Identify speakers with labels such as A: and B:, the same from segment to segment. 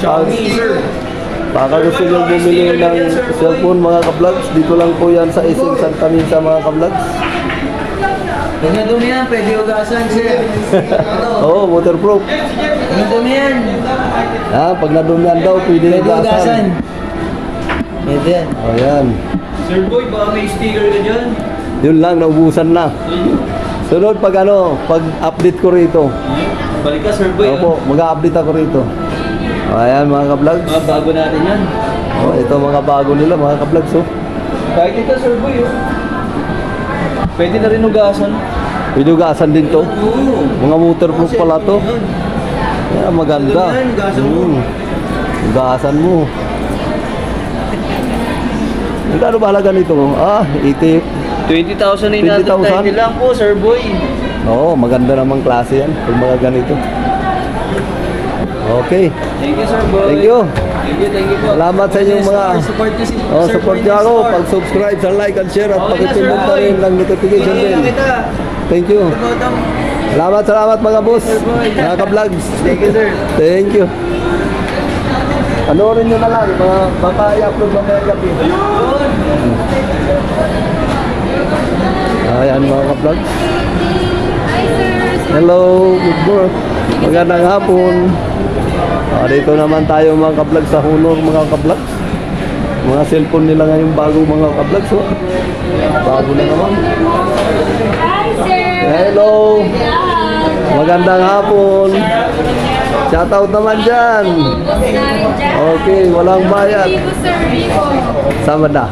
A: Xiaomi, sir.
B: Baka gusto nyo bumili ng cellphone mga ka-vlogs, dito lang po yan sa SM Santa Misa mga ka-vlogs.
A: Pag nadumi yan, pwede ugasan, sir.
B: Oo, waterproof.
A: Pag nadumi yan.
B: Pag nadumihan daw, pwede
A: Pwede ugasan.
B: ugasan.
A: Pwede yan.
B: O yan.
A: Sir Boy, baka may sticker ka dyan.
B: Yun lang, naubusan na. Sunod pag pag-update ko rito.
A: Balik ka, Sir Boy.
B: Opo, mag-update ako rito. Ayan mga ka-vlogs.
A: Mga bago natin yan.
B: Ito mga bago nila mga ka-vlogs.
A: Kahit ito, Sir Boy, pwede na rin ugasan.
B: Pwede ugasan din to.
A: Oo.
B: Mga waterproof pala to. Yan, maganda.
A: Ugasan mo.
B: Ugasan mo. Magkano ba halaga nito? 80.
A: 20,000 na
B: 20,000?
A: lang po, Sir Boy.
B: Oo, maganda namang klase yan. Pag mga ganito. Okay.
A: Thank you, Sir Boy.
B: Thank you.
A: Thank you po.
B: Salamat sa inyong mga...
A: Support niyo si
B: support niyo ako. Pag-subscribe, sa like and share at
A: Okay na,
B: pakipindot
A: Sir
B: na rin
A: Boy.
B: ng notification
A: Pilihan
B: bell.
A: kita.
B: Thank you. Salamat mga boss.
A: Sir Boy.
B: Mga ka-vlogs.
A: Thank you, sir.
B: Thank you. Ano rin nyo na lang, mga baka i-upload mamaya gabi. Ayan mga ka-vlogs. Hello, good morning. Magandang hapon. Dito naman tayo mga ka-vlogs sa Honor mga ka-vlogs. Mga cellphone nila ngayon bago mga ka-vlogs. Bago na naman. Hello. Magandang hapon. Shoutout naman dyan. Okay, walang bayad. Sama na.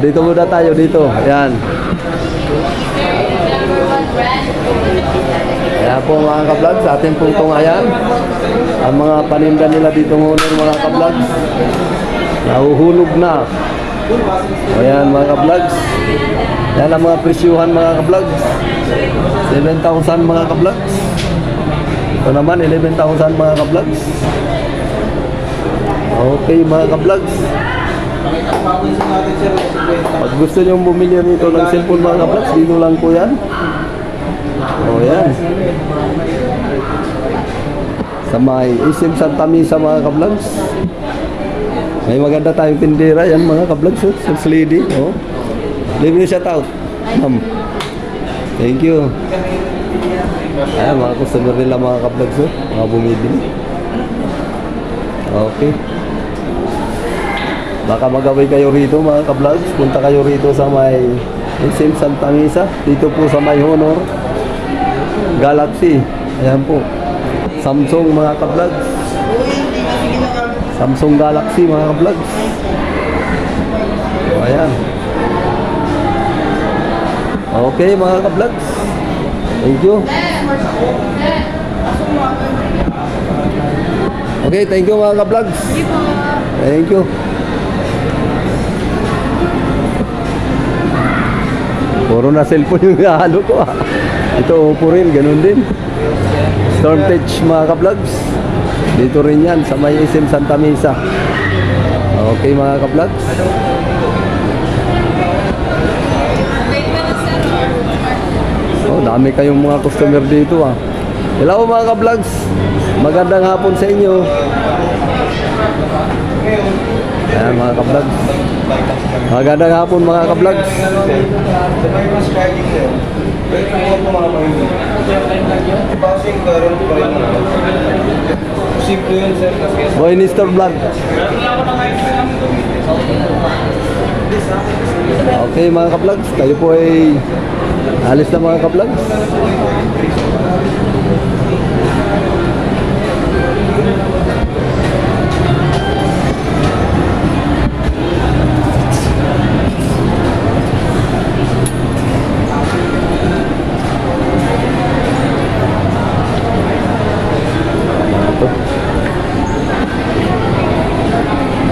B: Dito muna tayo dito. Ayan. Ayan po mga ka-vlogs, sa atin pong tungayan. Ang mga paninda nila dito Honor mga ka-vlogs. Nahuhulog na. Ayan mga ka-vlogs. Yan ang mga presyuhan mga ka-vlogs. 7,000 mga ka-vlogs. Ito naman 11,000 mga ka-vlogs. Okay mga ka-vlogs. Pag gusto nyo bumili rito ng cellphone mga ka-vlogs, dito lang po yan. O yan. Sa may SM Santa Misa mga ka-vlogs. May maganda tayong tindera yan mga ka-vlogs. Sales lady. Leave me shout out. Thank you. Ayan mga customer nila mga ka-vlogs. Mga bumibili. Okay. Baka magaway kayo rito mga ka-vlogs. Punta kayo rito sa may SM Santa Misa. Dito po sa may Honor Galaxy. Ayan po. Samsung mga ka-vlogs. Samsung Galaxy mga ka-vlogs. Ayan. Okay mga ka-vlogs. Thank you. Okay, thank you mga ka-vlogs. Thank you. Puro na cellphone yung halo ko Ito Oppo rin, ganun din. Storm Touch mga ka-vlogs. Dito rin yan sa may SM Santa Misa. Okay mga ka-vlogs. Dami kayong mga customer dito Hello mga ka-vlogs. Magandang hapon sa inyo. Ayan mga ka-vlogs. Magandang hapon mga ka-vlogs. Boy Nestor Vlog. Okay mga ka-vlogs, kayo po ay alis na mga ka-vlogs.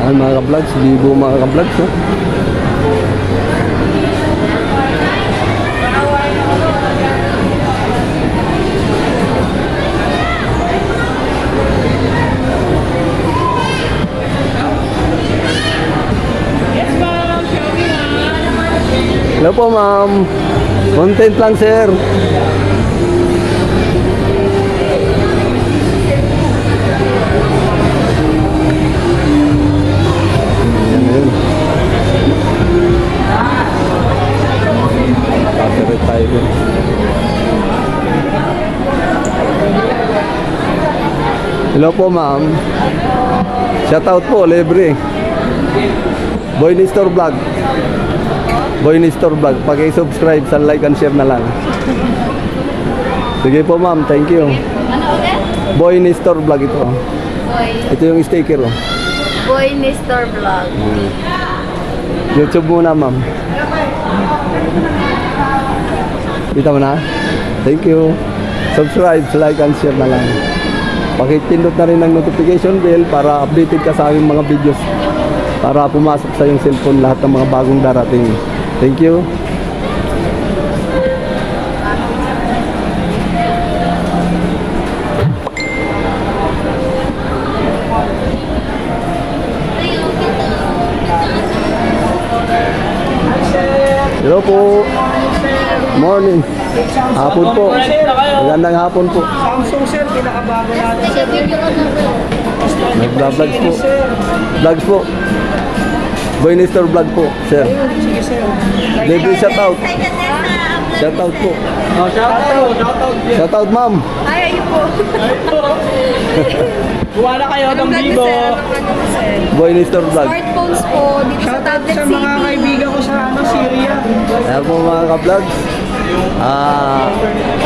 B: Ayan mga ka-vlogs, libo mga ka-vlogs Hello po ma'am. Content lang sir. Ayun. Copyright tayo dun. Hello po ma'am. Shoutout po, libre. Boy Nestor Vlog. Boy Nestor Vlog. Paki-subscribe sa like and share na lang. Sige po ma'am, thank you.
C: Ano ulit?
B: Boy Nestor Vlog ito.
C: Boy.
B: Ito yung sticker oh.
C: Boy Nestor Vlog.
B: YouTube muna ma'am. Kita mo na? Thank you. Subscribe, like and share na lang. Pakipindot na rin ng notification bell para updated ka sa aming mga videos. Para pumasok sa iyong cellphone lahat ng mga bagong darating. Thank you. Hello po. Morning. Hapon po. Magandang hapon po.
A: Samsung sir, pinakabago natin sir.
B: Nag-vlogs po. Vlogs po. Boy Nestor Vlog po, sir.
A: Sige sir.
B: Libre shoutout. Shoutout po.
A: Oh, shoutout.
B: Shoutout ma'am.
C: Ay, ayun po.
A: Kuha na kayo ng Vivo.
B: Boy Nestor Vlog.
C: Smartphones po dito sa
A: Shoutout
C: Tablet
A: sa mga
C: City.
A: kaibigan ko sa Syria.
B: Ayan po mga ka-vlogs.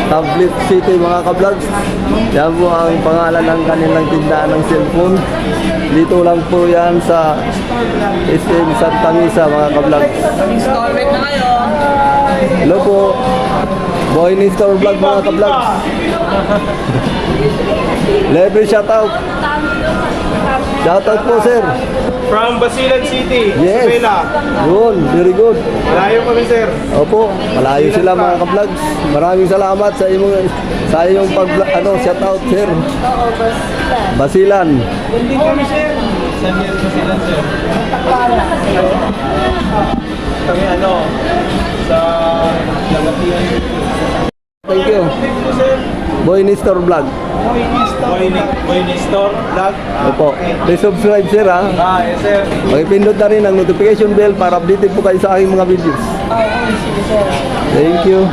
B: Tablet City mga ka-vlogs. Yan po ang pangalan ng kanilang tindahan ng cellphone. Dito lang po yan sa SM Santa Misa mga ka-vlogs.
A: Installment na kayo.
B: Hello po. Boy Nestor Vlog mga ka-vlogs. Libre shoutout. Shoutout po sir.
D: From Basilan City,
B: Yes.
D: Venezuela.
B: Yun, very good.
D: Malayo kami, sir.
B: Opo, malayo sila mga ka-vlogs. Maraming salamat sa iyong shoutout sir. Basilan.
A: Hindi kami sir. Saan yan po sila sir? Kami sa Lagatian.
B: Thank you. Boy Nestor Vlog.
D: Boy Nestor Vlog.
B: Opo. Please subscribe sir ha.
D: Yes, sir.
B: Pakipindot na rin ang notification bell para updated po kayo sa aking mga videos. Thank you.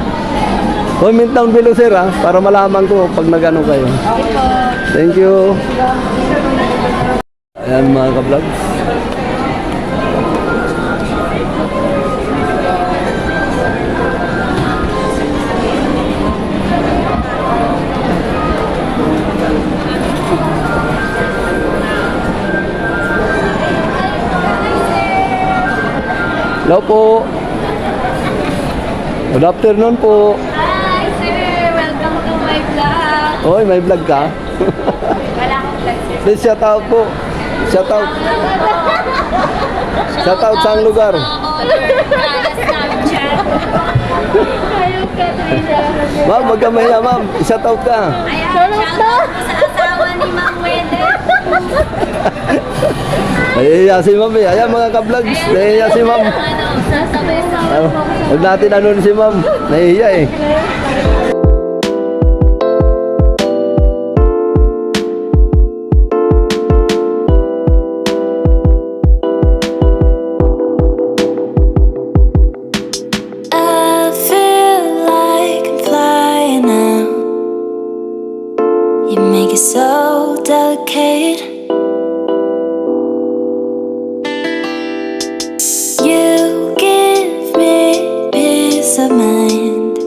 B: Comment down below sir ha, para malaman ko pag nagano kayo. Thank you. Ayan mga ka-vlogs. Hello po. Good afternoon po.
C: Hi, sir. Welcome to my vlog.
B: Oy, may vlog ka?
C: Wala akong vlog, sir.
B: Please shout out po. Shout out. Shout out sa lugar.
C: Kalas namin siya. Ayaw ka din.
B: Ma'am, wag ka mahiya ma'am. Shout out ka.
C: Ayan, shoutout po sa asawa ni Ma'am Wende.
B: Nahihiya si ma'am eh. Ayan mga ka-vlogs. Nahihiya si ma'am.
C: Sasabay-sabay.
B: Huwag natin ano si ma'am. Nahihiya eh.
E: I feel like I'm flying now. You make it so delicate. You give me peace of mind.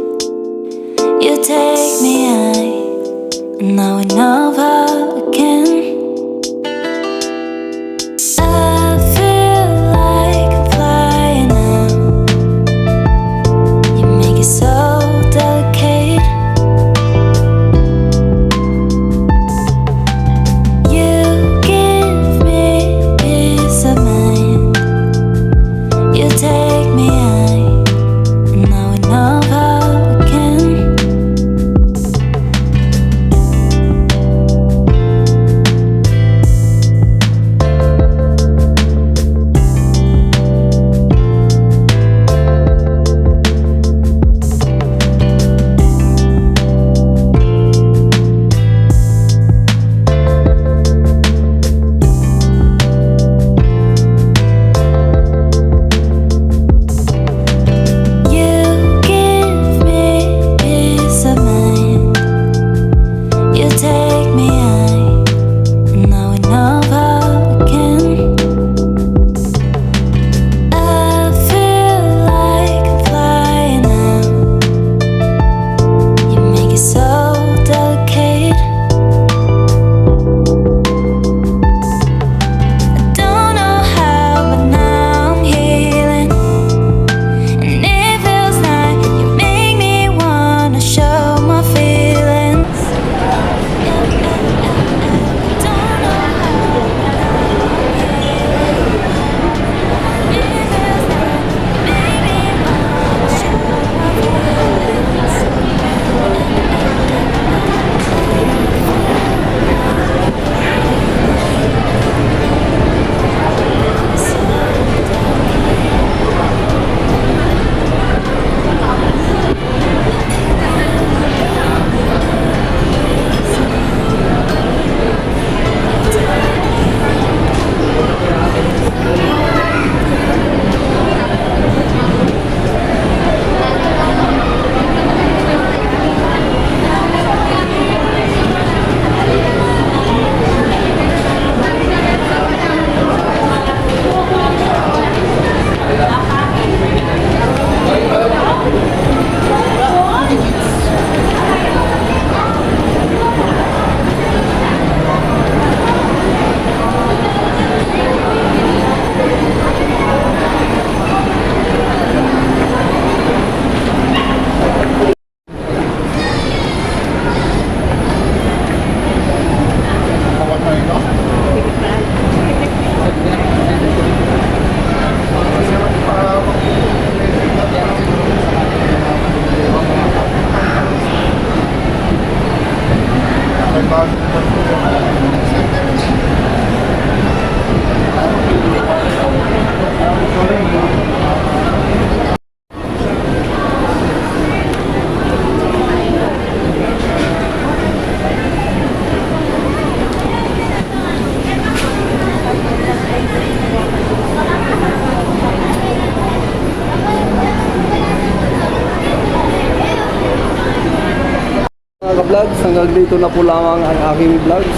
B: ka-vlogs, hanggang dito na po lamang ang aking vlogs.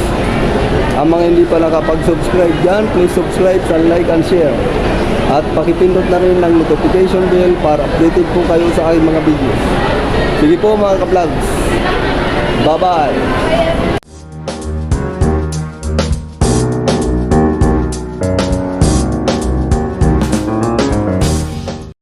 B: Ang mga hindi pa nakapag-subscribe dyan, please subscribe and like and share. At pakipindot na rin ng notification bell para updated po kayo sa aking mga videos. Sige po mga ka-vlogs. Bye-bye!